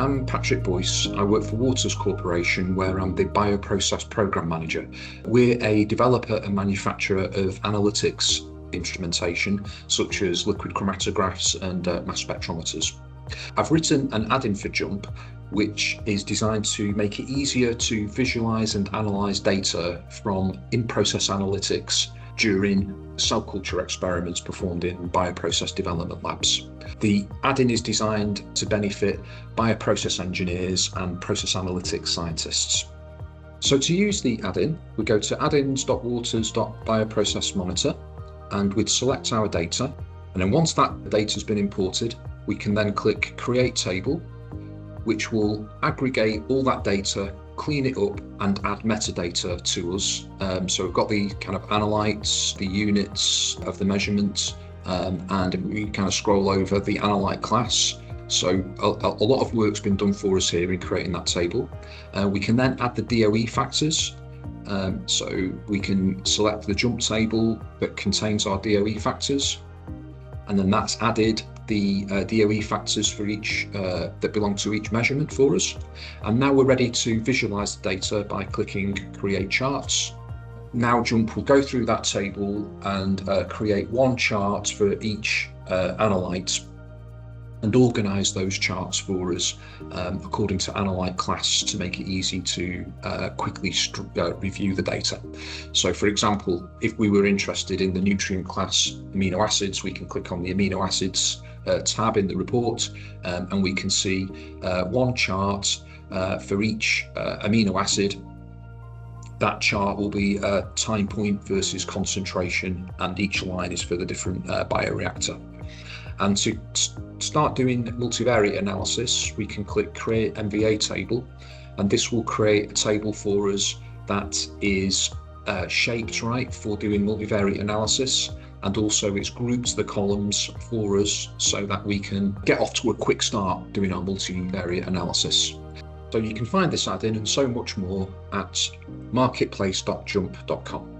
I'm Patrick Boyce. I work for Waters Corporation, where I'm the Bioprocess Program Manager. We're a developer and manufacturer of analytics instrumentation, such as liquid chromatographs and mass spectrometers. I've written an add-in for JMP, which is designed to make it easier to visualize and analyze data from in-process analytics during cell culture experiments performed in bioprocess development labs. The add-in is designed to benefit bioprocess engineers and process analytics scientists. So to use the add-in, we go to add-ins.waters.bioprocess monitor, and we'd select our data. And then once that data has been imported, we can then click Create Table, which will aggregate all that data, clean it up, and add metadata to us. So we've got the kind of analytes, the units of the measurement, and we kind of scroll over the analyte class. So a lot of work's been done for us here in creating that table. We can then add the DOE factors. So we can select the JMP table that contains our DOE factors, and then that's added the DOE factors for each that belong to each measurement for us. And now we're ready to visualize the data by clicking Create Charts. Now JMP will go through that table and create one chart for each analyte and organize those charts for us according to analyte class to make it easy to quickly review the data. So for example, if we were interested in the nutrient class amino acids, we can click on the amino acids tab in the report, and we can see one chart for each amino acid. That chart will be time point versus concentration, and each line is for the different bioreactor. And to start doing multivariate analysis, we can click Create MVA Table, and this will create a table for us that is shaped right for doing multivariate analysis, and also it's grouped the columns for us so that we can get off to a quick start doing our multivariate analysis. So you can find this add-in and so much more at marketplace.jmp.com.